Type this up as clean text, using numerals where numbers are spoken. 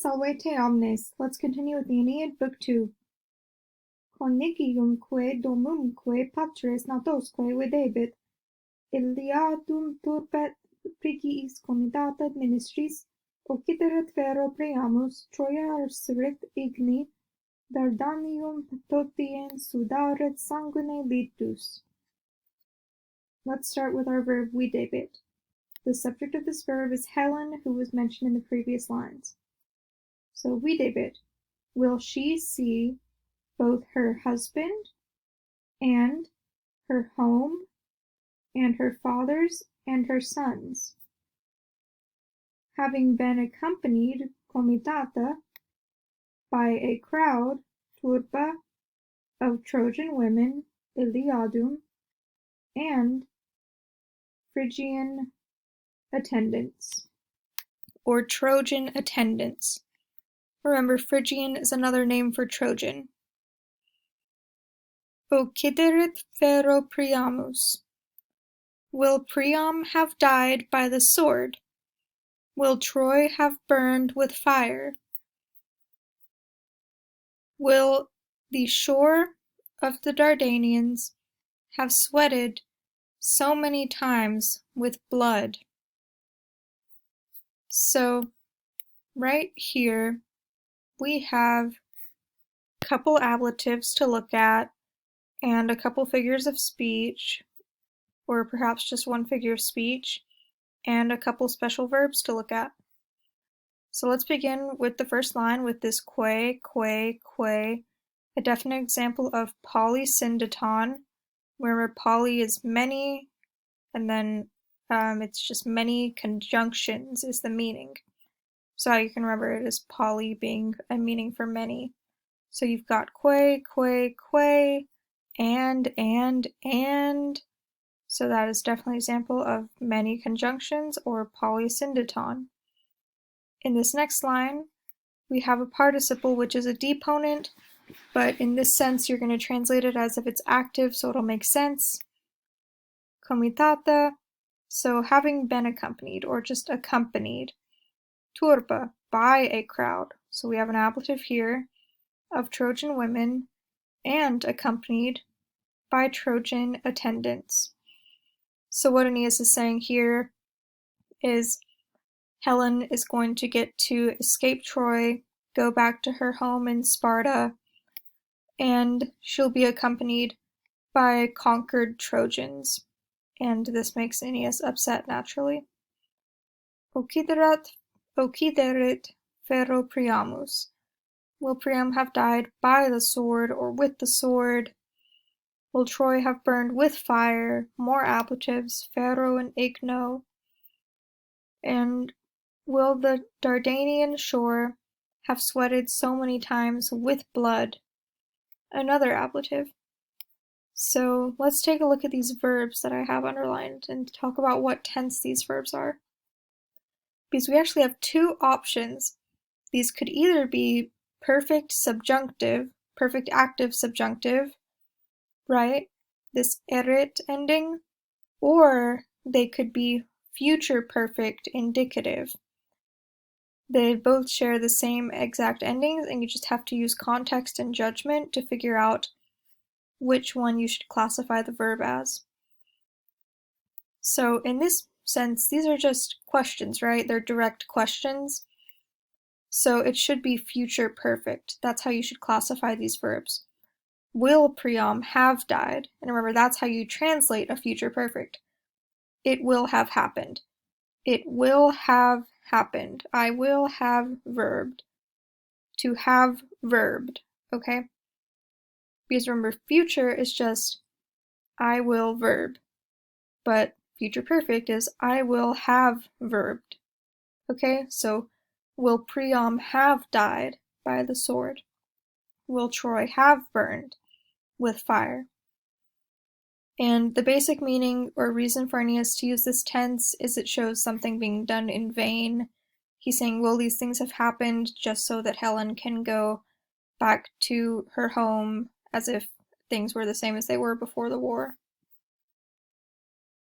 Salvete omnes. Let's continue with the Aeneid, Book 2. Coniciumque domumque patres natosque videbit, Iliadum turpet prigiis comitatat ministris, occideret vero Priamus, Troia arserit igni, Dardanium totien sudaret sanguine litus. Let's start with our verb videbit. The subject of this verb is Helen, who was mentioned in the previous lines. So videbit, will she see both her husband and her home and her fathers and her sons, having been accompanied comitata by a crowd turba of Trojan women, Iliadum, and Phrygian attendants, or Trojan attendants. Remember, Phrygian is another name for Trojan. Occideret vero Priamus. Will Priam have died by the sword? Will Troy have burned with fire? Will the shore of the Dardanians have sweated so many times with blood? So, right here, we have a couple ablatives to look at and a couple figures of speech, or perhaps just one figure of speech, and a couple special verbs to look at. So let's begin with the first line with this que, a definite example of polysyndeton, where poly is many, and then it's just many conjunctions is the meaning. So you can remember it as poly being a meaning for many. So you've got que, and. So that is definitely an example of many conjunctions or polysyndeton. In this next line, we have a participle which is a deponent, but in this sense you're going to translate it as if it's active, so it'll make sense. Comitata, so having been accompanied or just accompanied. Turba, by a crowd. So we have an ablative here of Trojan women and accompanied by Trojan attendants. So what Aeneas is saying here is Helen is going to get to escape Troy, go back to her home in Sparta, and she'll be accompanied by conquered Trojans. And this makes Aeneas upset naturally. Occideret ferro Priamus. Will Priam have died by the sword or with the sword? Will Troy have burned with fire? More ablatives, ferro and igno. And will the Dardanian shore have sweated so many times with blood? Another ablative. So let's take a look at these verbs that I have underlined and talk about what tense these verbs are. Because we actually have two options. These could either be perfect subjunctive, perfect active subjunctive, right? This erit ending, or they could be future perfect indicative. They both share the same exact endings, and you just have to use context and judgment to figure out which one you should classify the verb as. So in this sense, these are just questions, right? They're direct questions. So it should be future perfect. That's how you should classify these verbs. Will Priam have died? And remember, that's how you translate a future perfect. It will have happened. It will have happened. I will have verbed. To have verbed, okay? Because remember, future is just I will verb. But future perfect is I will have verbed. Okay, so will Priam have died by the sword? Will Troy have burned with fire? And the basic meaning or reason for Aeneas to use this tense is it shows something being done in vain. He's saying, will these things have happened just so that Helen can go back to her home as if things were the same as they were before the war?